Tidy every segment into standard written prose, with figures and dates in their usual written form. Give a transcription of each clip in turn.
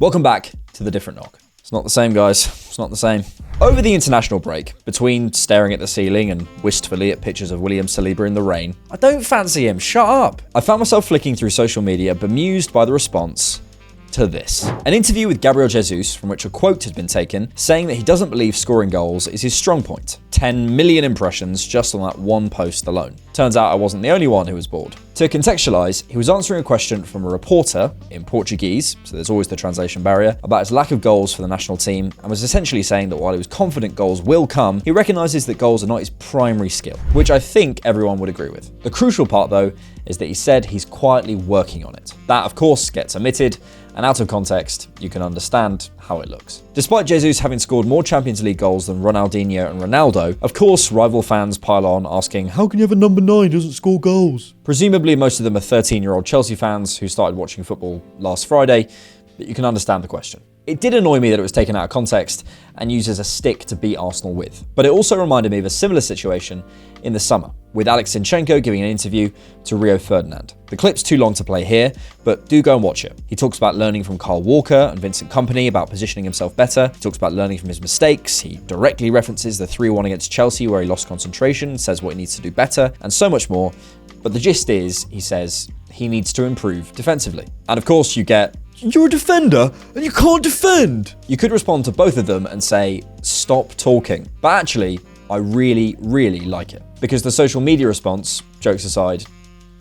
Welcome back to The Different Knock. It's not the same, guys. It's not the same. Over the international break, between staring at the ceiling and wistfully at pictures of William Saliba in the rain, I don't fancy him, shut up. I found myself flicking through social media, bemused by the response to this. An interview with Gabriel Jesus, from which a quote has been taken, saying that he doesn't believe scoring goals is his strong point. 10 million impressions just on that one post alone. Turns out I wasn't the only one who was bored. To contextualize, he was answering a question from a reporter in Portuguese, so there's always the translation barrier, about his lack of goals for the national team, and was essentially saying that while he was confident goals will come, he recognises that goals are not his primary skill, which I think everyone would agree with. The crucial part, though, is that he said he's quietly working on it. That, of course, gets omitted, and out of context, you can understand how it looks. Despite Jesus having scored more Champions League goals than Ronaldinho and Ronaldo, of course, rival fans pile on asking, how can you have a number 9 who doesn't score goals? Presumably, most of them are 13-year-old Chelsea fans who started watching football last Friday, but you can understand the question. It did annoy me that it was taken out of context and used as a stick to beat Arsenal with, but it also reminded me of a similar situation in the summer, with Alex Zinchenko giving an interview to Rio Ferdinand. The clip's too long to play here, but do go and watch it. He talks about learning from Kyle Walker and Vincent Kompany about positioning himself better. He talks about learning from his mistakes. He directly references the 3-1 against Chelsea where he lost concentration, says what he needs to do better, and so much more. But the gist is, he says, he needs to improve defensively. And of course you get, you're a defender and you can't defend. You could respond to both of them and say, stop talking. But actually, I really, really like it. Because the social media response, jokes aside,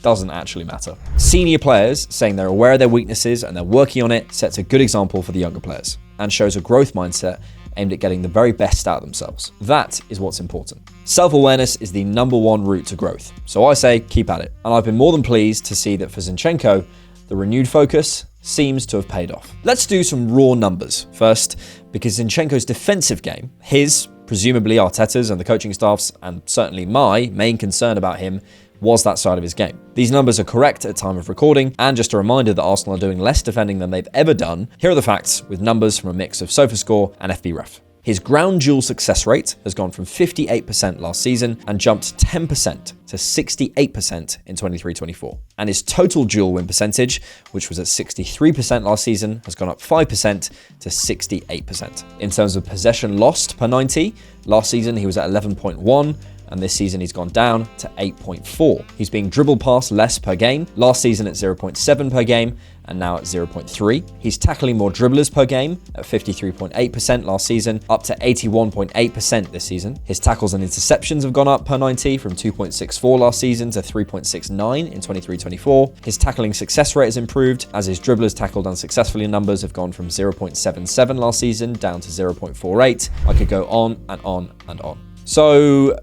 doesn't actually matter. Senior players saying they're aware of their weaknesses and they're working on it sets a good example for the younger players and shows a growth mindset aimed at getting the very best out of themselves. That is what's important. Self-awareness is the #1 route to growth. So I say, keep at it. And I've been more than pleased to see that for Zinchenko, the renewed focus seems to have paid off. Let's do some raw numbers first, because Zinchenko's defensive game, his, presumably Arteta's and the coaching staff's, and certainly my main concern about him was that side of his game. These numbers are correct at time of recording, and just a reminder that Arsenal are doing less defending than they've ever done. Here are the facts with numbers from a mix of SofaScore and FBref. His ground duel success rate has gone from 58% last season and jumped 10% to 68% in 23-24. And his total duel win percentage, which was at 63% last season, has gone up 5% to 68%. In terms of possession lost per 90, last season he was at 11.1, and this season he's gone down to 8.4. He's being dribbled past less per game, last season at 0.7 per game, and now at 0.3. He's tackling more dribblers per game at 53.8% last season, up to 81.8% this season. His tackles and interceptions have gone up per 90 from 2.64 last season to 3.69 in 23-24. His tackling success rate has improved as his dribblers tackled unsuccessfully numbers have gone from 0.77 last season down to 0.48. I could go on and on and on. So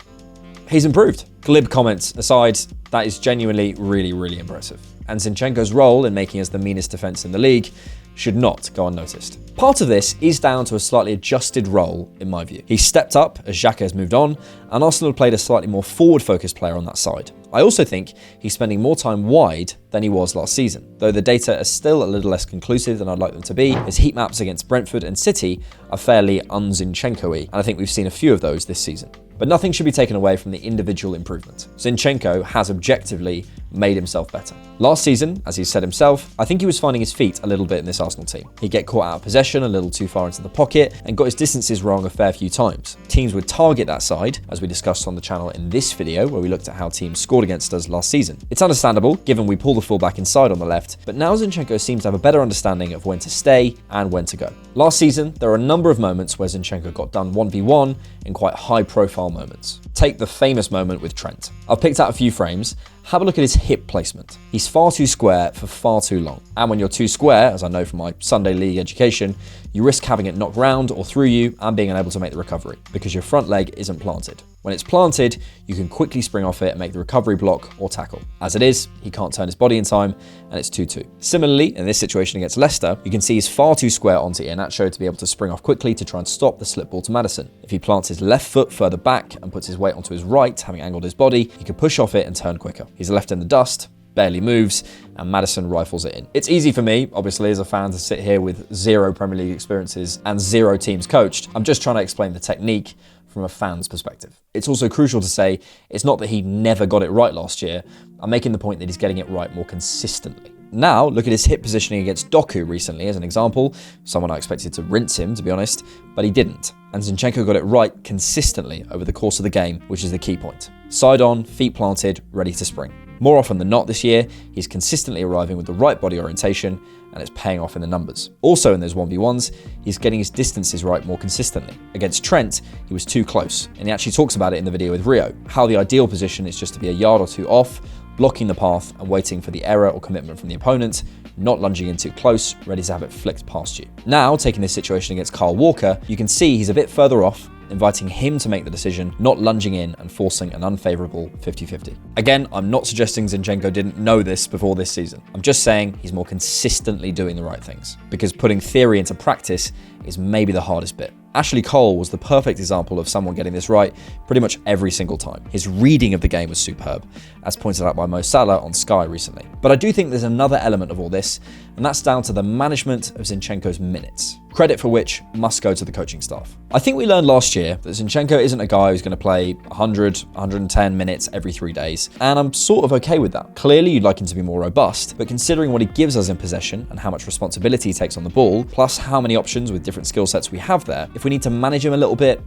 he's improved. Glib comments aside, that is genuinely really, really impressive. And Zinchenko's role in making us the meanest defence in the league should not go unnoticed. Part of this is down to a slightly adjusted role, in my view. He's stepped up as Xhaka has moved on, and Arsenal have played a slightly more forward-focused player on that side. I also think he's spending more time wide than he was last season, though the data is still a little less conclusive than I'd like them to be. His heat maps against Brentford and City are fairly un-Zinchenko-y, and I think we've seen a few of those this season. But nothing should be taken away from the individual improvement. Zinchenko has objectively made himself better. Last season, as he said himself, I think he was finding his feet a little bit in this Arsenal team. He'd get caught out of possession a little too far into the pocket and got his distances wrong a fair few times. Teams would target that side, as we discussed on the channel in this video where we looked at how teams scored against us last season. It's understandable, given we pull the fullback inside on the left, but now Zinchenko seems to have a better understanding of when to stay and when to go. Last season, there were a number of moments where Zinchenko got done 1v1 in quite high-profile moments. Take the famous moment with Trent. I've picked out a few frames. Have a look at his hip placement. He's far too square for far too long. And when you're too square, as I know from my Sunday league education, you risk having it knocked round or through you and being unable to make the recovery because your front leg isn't planted. When it's planted, you can quickly spring off it and make the recovery block or tackle. As it is, he can't turn his body in time and it's 2-2. Similarly, in this situation against Leicester, you can see he's far too square onto Iheanacho to be able to spring off quickly to try and stop the slip ball to Maddison. If he plants his left foot further back and puts his weight onto his right, having angled his body, he can push off it and turn quicker. He's left in the dust, barely moves, and Maddison rifles it in. It's easy for me, obviously, as a fan to sit here with 0 Premier League experiences and 0 teams coached. I'm just trying to explain the technique from a fan's perspective. It's also crucial to say it's not that he never got it right last year. I'm making the point that he's getting it right more consistently. Now, look at his hit positioning against Doku recently as an example. Someone I expected to rinse him, to be honest, but he didn't. And Zinchenko got it right consistently over the course of the game, which is the key point. Side on, feet planted, ready to spring. More often than not this year, he's consistently arriving with the right body orientation, and it's paying off in the numbers. Also in those 1v1s, he's getting his distances right more consistently. Against Trent, he was too close, and he actually talks about it in the video with Rio, how the ideal position is just to be a yard or two off, blocking the path and waiting for the error or commitment from the opponent, not lunging in too close, ready to have it flicked past you. Now, taking this situation against Kyle Walker, you can see he's a bit further off, inviting him to make the decision, not lunging in and forcing an unfavourable 50-50. Again, I'm not suggesting Zinchenko didn't know this before this season. I'm just saying he's more consistently doing the right things, because putting theory into practice is maybe the hardest bit. Ashley Cole was the perfect example of someone getting this right pretty much every single time. His reading of the game was superb, as pointed out by Mo Salah on Sky recently. But I do think there's another element of all this, and that's down to the management of Zinchenko's minutes. Credit for which must go to the coaching staff. I think we learned last year that Zinchenko isn't a guy who's going to play 100, 110 minutes every 3 days, and I'm sort of okay with that. Clearly, you'd like him to be more robust, but considering what he gives us in possession and how much responsibility he takes on the ball, plus how many options with different skill sets we have there, if we need to manage him a little bit,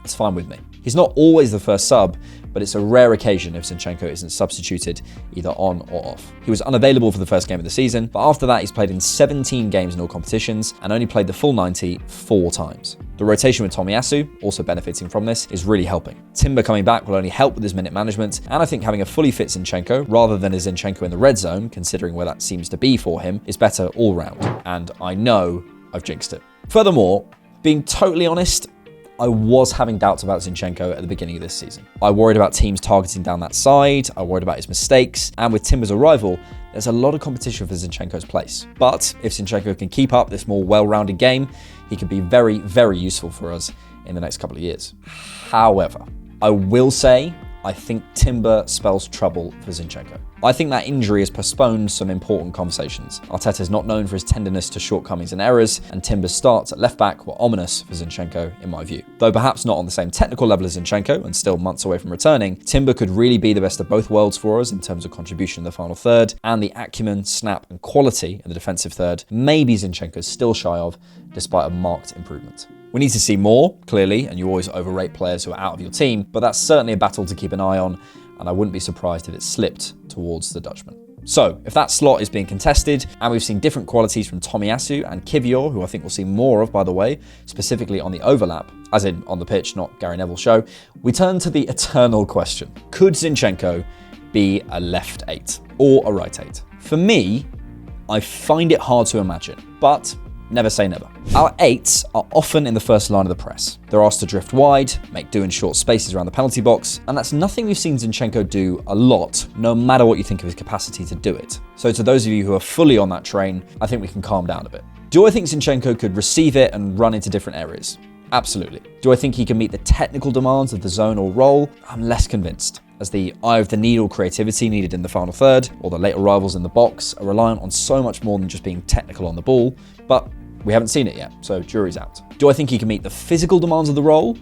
it's fine with me. He's not always the first sub, but it's a rare occasion if Zinchenko isn't substituted either on or off. He was unavailable for the first game of the season, but after that he's played in 17 games in all competitions and only played the full 90 4 times. The rotation with Tomiyasu, also benefiting from this, is really helping. Timber coming back will only help with his minute management, and I think having a fully fit Zinchenko, rather than a Zinchenko in the red zone, considering where that seems to be for him, is better all round. And I know I've jinxed it. Furthermore, being totally honest, I was having doubts about Zinchenko at the beginning of this season. I worried about teams targeting down that side, I worried about his mistakes, and with Timber's arrival, there's a lot of competition for Zinchenko's place. But if Zinchenko can keep up this more well-rounded game, he could be very, very useful for us in the next couple of years. However, I will say, I think Timber spells trouble for Zinchenko. I think that injury has postponed some important conversations. Arteta's not known for his tenderness to shortcomings and errors, and Timber's starts at left back were ominous for Zinchenko, in my view. Though perhaps not on the same technical level as Zinchenko, and still months away from returning, Timber could really be the best of both worlds for us in terms of contribution in the final third, and the acumen, snap, and quality in the defensive third, maybe Zinchenko's still shy of, despite a marked improvement. We need to see more, clearly, and you always overrate players who are out of your team, but that's certainly a battle to keep an eye on, and I wouldn't be surprised if it slipped towards the Dutchman. So, if that slot is being contested, and we've seen different qualities from Tomiyasu and Kivior, who I think we'll see more of, by the way, specifically on the overlap, as in on the pitch, not Gary Neville show, we turn to the eternal question. Could Zinchenko be a left 8 or a right 8? For me, I find it hard to imagine, but never say never. Our 8s are often in the first line of the press. They're asked to drift wide, make do in short spaces around the penalty box, and that's nothing we've seen Zinchenko do a lot, no matter what you think of his capacity to do it. So to those of you who are fully on that train, I think we can calm down a bit. Do I think Zinchenko could receive it and run into different areas? Absolutely. Do I think he can meet the technical demands of the zone or role? I'm less convinced, as the eye of the needle creativity needed in the final third, or the late arrivals in the box, are reliant on so much more than just being technical on the ball, but we haven't seen it yet, so jury's out. Do I think he can meet the physical demands of the role?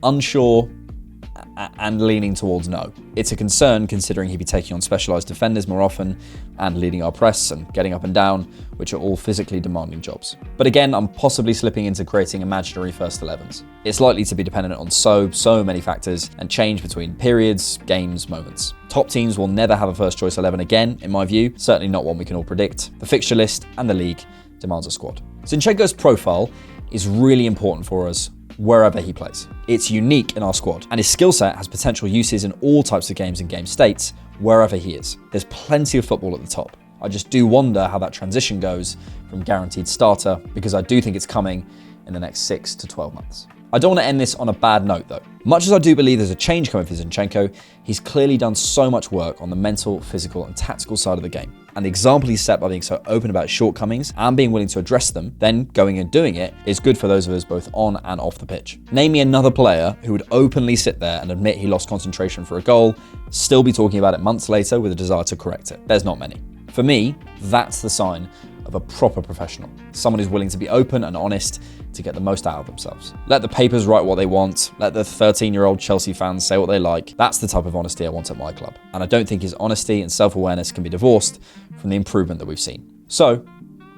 Unsure, and leaning towards no. It's a concern considering he'd be taking on specialised defenders more often and leading our press and getting up and down, which are all physically demanding jobs. But again, I'm possibly slipping into creating imaginary first 11s. It's likely to be dependent on so many factors and change between periods, games, moments. Top teams will never have a first choice 11 again, in my view, certainly not one we can all predict. The fixture list and the league demands a squad. Zinchenko's profile is really important for us wherever he plays. It's unique in our squad, and his skill set has potential uses in all types of games and game states, wherever he is. There's plenty of football at the top. I just do wonder how that transition goes from guaranteed starter, because I do think it's coming in the next 6 to 12 months. I don't want to end this on a bad note though. Much as I do believe there's a change coming for Zinchenko, he's clearly done so much work on the mental, physical and tactical side of the game. And the example he's set by being so open about shortcomings and being willing to address them, then going and doing it, is good for those of us both on and off the pitch. Name me another player who would openly sit there and admit he lost concentration for a goal, still be talking about it months later with a desire to correct it. There's not many. For me, that's the sign of a proper professional. Someone who's willing to be open and honest to get the most out of themselves. Let the papers write what they want. Let the 13-year-old Chelsea fans say what they like. That's the type of honesty I want at my club. And I don't think his honesty and self-awareness can be divorced from the improvement that we've seen. So,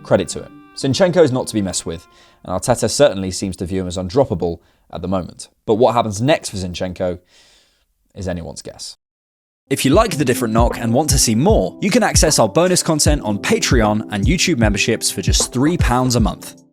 credit to him. Zinchenko is not to be messed with, and Arteta certainly seems to view him as undroppable at the moment. But what happens next for Zinchenko is anyone's guess. If you like The Different Knock and want to see more, you can access our bonus content on Patreon and YouTube memberships for just £3 a month.